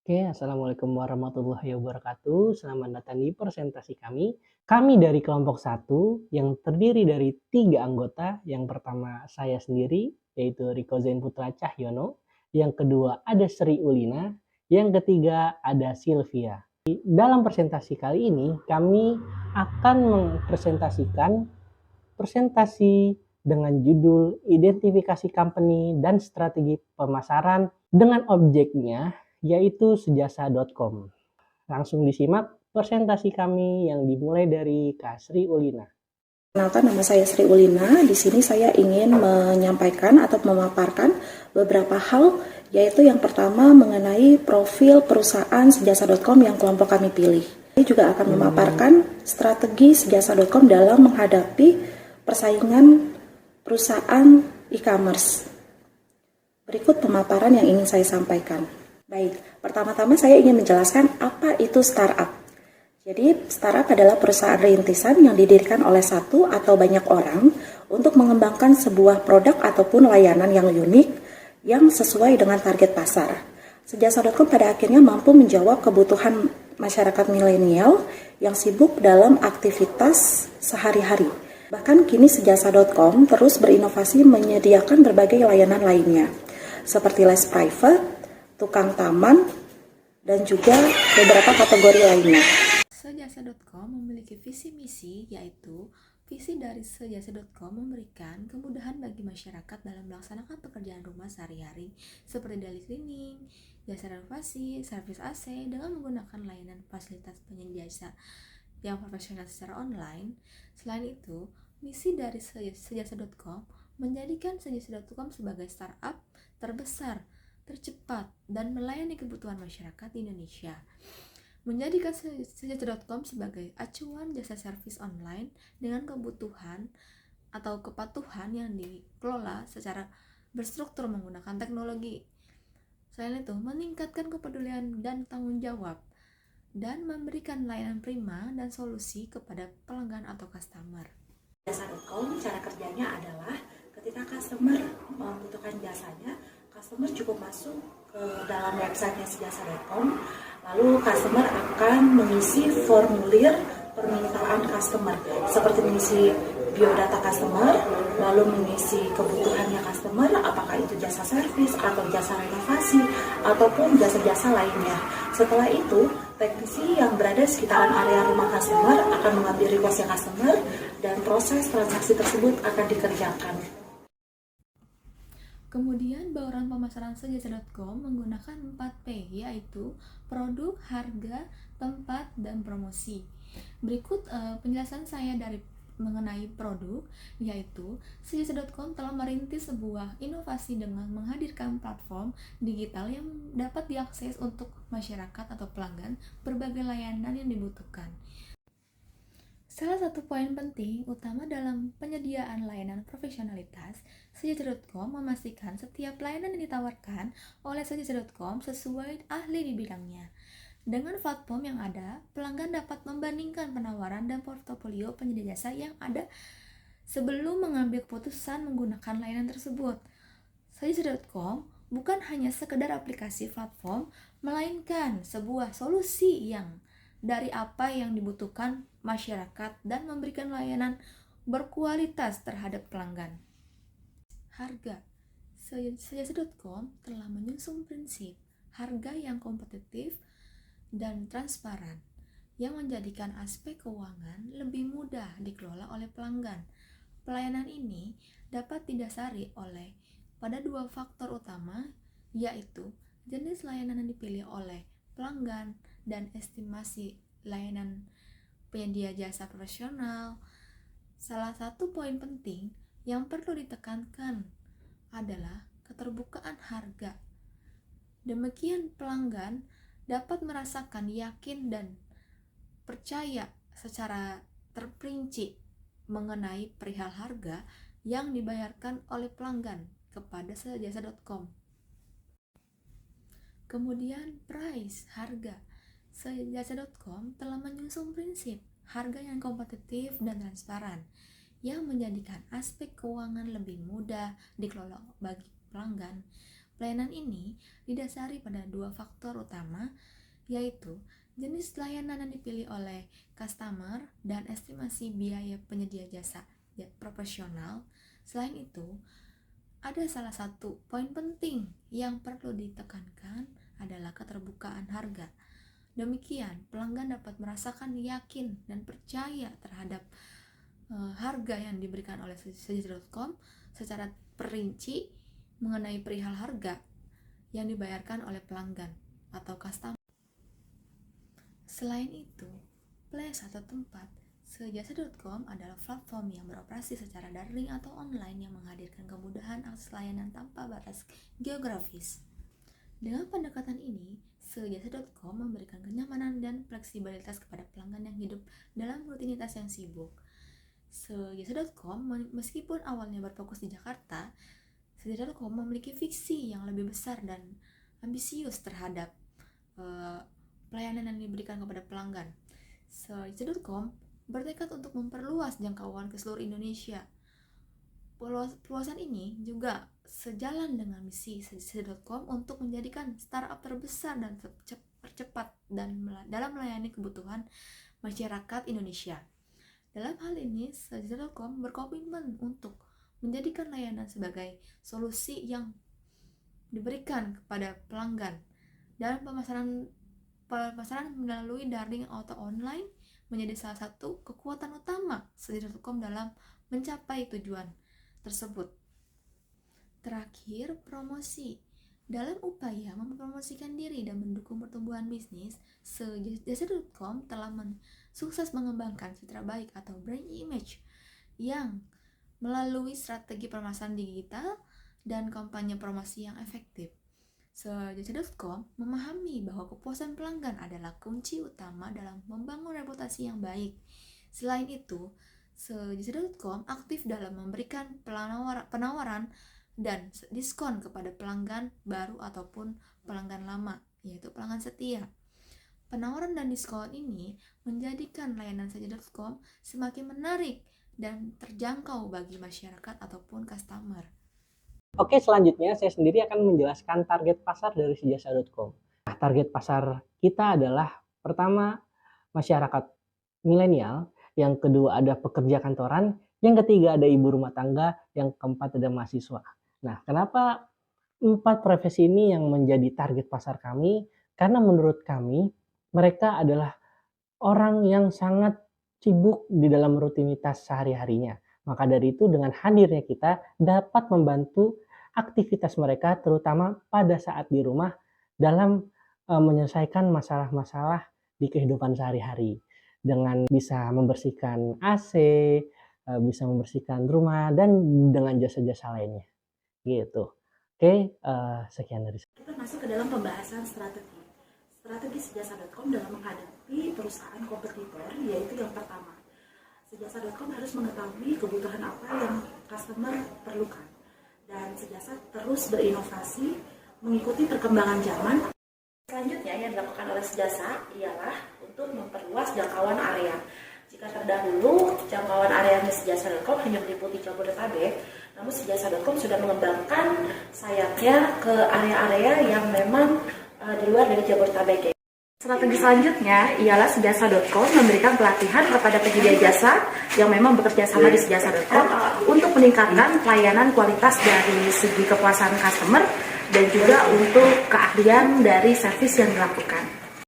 Oke, Assalamualaikum warahmatullahi wabarakatuh. Selamat datang di presentasi kami. Kami dari kelompok satu yang terdiri dari 3 anggota. Yang pertama saya sendiri, yaitu Riko Zain Putra Cahyono. Yang kedua ada Sri Ulina. Yang ketiga ada Sylvia. Dalam presentasi kali ini, kami akan mempresentasikan presentasi dengan judul Identifikasi Company dan Strategi Pemasaran dengan objeknya yaitu sejasa.com. Langsung disimak presentasi kami yang dimulai dari Kak Sri Ulina. Perkenalkan, nama saya Sri Ulina. Di sini saya ingin menyampaikan atau memaparkan beberapa hal, yaitu yang pertama mengenai profil perusahaan sejasa.com yang kelompok kami pilih. Saya juga akan memaparkan strategi sejasa.com dalam menghadapi persaingan perusahaan e-commerce. Berikut pemaparan yang ingin saya sampaikan. Baik, pertama-tama saya ingin menjelaskan apa itu startup. Jadi, startup adalah perusahaan rintisan yang didirikan oleh satu atau banyak orang untuk mengembangkan sebuah produk ataupun layanan yang unik yang sesuai dengan target pasar. Sejasa.com pada akhirnya mampu menjawab kebutuhan masyarakat milenial yang sibuk dalam aktivitas sehari-hari. Bahkan kini Sejasa.com terus berinovasi menyediakan berbagai layanan lainnya, seperti les private, tukang taman, dan juga beberapa kategori lainnya. Sejasa.com memiliki visi misi, yaitu visi dari Sejasa.com memberikan kemudahan bagi masyarakat dalam melaksanakan pekerjaan rumah sehari-hari seperti daily cleaning, jasa renovasi, servis AC dengan menggunakan layanan fasilitas penyedia jasa yang profesional secara online. Selain itu, misi dari Sejasa.com menjadikan Sejasa.com sebagai startup terbesar, tercepat, dan melayani kebutuhan masyarakat di Indonesia. Menjadikan Sejasa.com sebagai acuan jasa servis online dengan kebutuhan atau kepatuhan yang dikelola secara berstruktur menggunakan teknologi. Selain itu, meningkatkan kepedulian dan tanggung jawab dan memberikan layanan prima dan solusi kepada pelanggan atau customer. Sejasa.com cara kerjanya adalah ketika customer membutuhkan jasanya, customer cukup masuk ke dalam websitenya Sejasa.com, lalu customer akan mengisi formulir permintaan customer, seperti mengisi biodata customer, lalu mengisi kebutuhannya customer, apakah itu jasa servis atau jasa renovasi ataupun jasa-jasa lainnya. Setelah itu, teknisi yang berada di sekitaran area rumah customer akan mengambil request customer dan proses transaksi tersebut akan dikerjakan. Kemudian bauran pemasaran Sejasa.com menggunakan 4P, yaitu produk, harga, tempat, dan promosi. Berikut penjelasan saya dari mengenai produk, yaitu Sejasa.com telah merintis sebuah inovasi dengan menghadirkan platform digital yang dapat diakses untuk masyarakat atau pelanggan berbagai layanan yang dibutuhkan. Salah satu poin penting utama dalam penyediaan layanan profesionalitas, Sejasa.com memastikan setiap layanan yang ditawarkan oleh Sejasa.com sesuai ahli di bidangnya. Dengan platform yang ada, pelanggan dapat membandingkan penawaran dan portofolio penyedia jasa yang ada sebelum mengambil keputusan menggunakan layanan tersebut. Sejasa.com bukan hanya sekedar aplikasi platform, melainkan sebuah solusi yang dari apa yang dibutuhkan masyarakat dan memberikan layanan berkualitas terhadap pelanggan. Harga. Sejasa.com telah menyusung prinsip harga yang kompetitif dan transparan yang menjadikan aspek keuangan lebih mudah dikelola oleh pelanggan. Pelayanan ini dapat didasari oleh pada dua faktor utama, yaitu jenis layanan yang dipilih oleh pelanggan dan estimasi layanan penyedia jasa profesional. Salah satu poin penting yang perlu ditekankan adalah keterbukaan harga. Demikian pelanggan dapat merasakan yakin dan percaya secara terperinci mengenai perihal harga yang dibayarkan oleh pelanggan kepada Sejasa.com. Kemudian price, harga. Sejasa.com telah menyusung prinsip harga yang kompetitif dan transparan yang menjadikan aspek keuangan lebih mudah dikelola bagi pelanggan. Pelayanan ini didasari pada dua faktor utama, yaitu jenis layanan yang dipilih oleh customer dan estimasi biaya penyedia jasa profesional. Selain itu, ada salah satu poin penting yang perlu ditekankan adalah keterbukaan harga. Demikian, pelanggan dapat merasakan yakin dan percaya terhadap harga yang diberikan oleh Sejasa.com secara perinci mengenai perihal harga yang dibayarkan oleh pelanggan atau customer. Selain itu, place atau tempat, Sejasa.com adalah platform yang beroperasi secara daring atau online yang menghadirkan kemudahan akses layanan tanpa batas geografis. Dengan pendekatan ini, Sejasa.com memberikan kenyamanan dan fleksibilitas kepada pelanggan yang hidup dalam rutinitas yang sibuk. Sejasa.com meskipun awalnya berfokus di Jakarta, Sejasa.com memiliki visi yang lebih besar dan ambisius terhadap pelayanan yang diberikan kepada pelanggan. Sejasa.com bertekad untuk memperluas jangkauan ke seluruh Indonesia. Perluasan ini juga sejalan dengan misi Sejasa.com untuk menjadikan startup terbesar dan tercepat dalam melayani kebutuhan masyarakat Indonesia. Dalam hal ini, Sejasa.com berkomitmen untuk menjadikan layanan sebagai solusi yang diberikan kepada pelanggan. Dalam pemasaran melalui daring atau online menjadi salah satu kekuatan utama Sejasa.com dalam mencapai tujuan tersebut. Terakhir, promosi. Dalam upaya mempromosikan diri dan mendukung pertumbuhan bisnis, Sejasa.com telah sukses mengembangkan citra baik atau brand image yang melalui strategi pemasaran digital dan kampanye promosi yang efektif. Sejasa.com memahami bahwa kepuasan pelanggan adalah kunci utama dalam membangun reputasi yang baik. Selain itu, Sejasa.com aktif dalam memberikan penawaran dan diskon kepada pelanggan baru ataupun pelanggan lama, yaitu pelanggan setia. Penawaran dan diskon ini menjadikan layanan Sejasa.com semakin menarik dan terjangkau bagi masyarakat ataupun customer. Oke, selanjutnya saya sendiri akan menjelaskan target pasar dari Sejasa.com. Nah, target pasar kita adalah pertama masyarakat milenial, yang kedua ada pekerja kantoran, yang ketiga ada ibu rumah tangga, yang keempat ada mahasiswa. Nah, kenapa 4 profesi ini yang menjadi target pasar kami? Karena menurut kami mereka adalah orang yang sangat sibuk di dalam rutinitas sehari-harinya. Maka dari itu dengan hadirnya kita dapat membantu aktivitas mereka terutama pada saat di rumah dalam menyelesaikan masalah-masalah di kehidupan sehari-hari. Dengan bisa membersihkan AC, bisa membersihkan rumah, dan dengan jasa-jasa lainnya. Gitu. Oke, sekian dari saya. Kita masuk ke dalam pembahasan strategi. Strategi Sejasa.com dalam menghadapi perusahaan kompetitor, yaitu yang pertama, Sejasa.com harus mengetahui kebutuhan apa yang customer perlukan. Dan Sejasa terus berinovasi mengikuti perkembangan zaman. Selanjutnya yang dilakukan oleh Sejasa ialah untuk memperluas jangkauan area. Jika terdahulu jangkauan area Sejasa.com hanya meliputi Jabodetabek, namun Sejasa.com sudah mengembangkan sayapnya ke area-area yang memang di luar dari Jabodetabek. Strategi selanjutnya ialah Sejasa.com memberikan pelatihan kepada penyedia jasa yang memang bekerja sama di Sejasa.com untuk meningkatkan pelayanan kualitas dari segi kepuasan customer dan juga untuk keahlian dari servis yang dilakukan.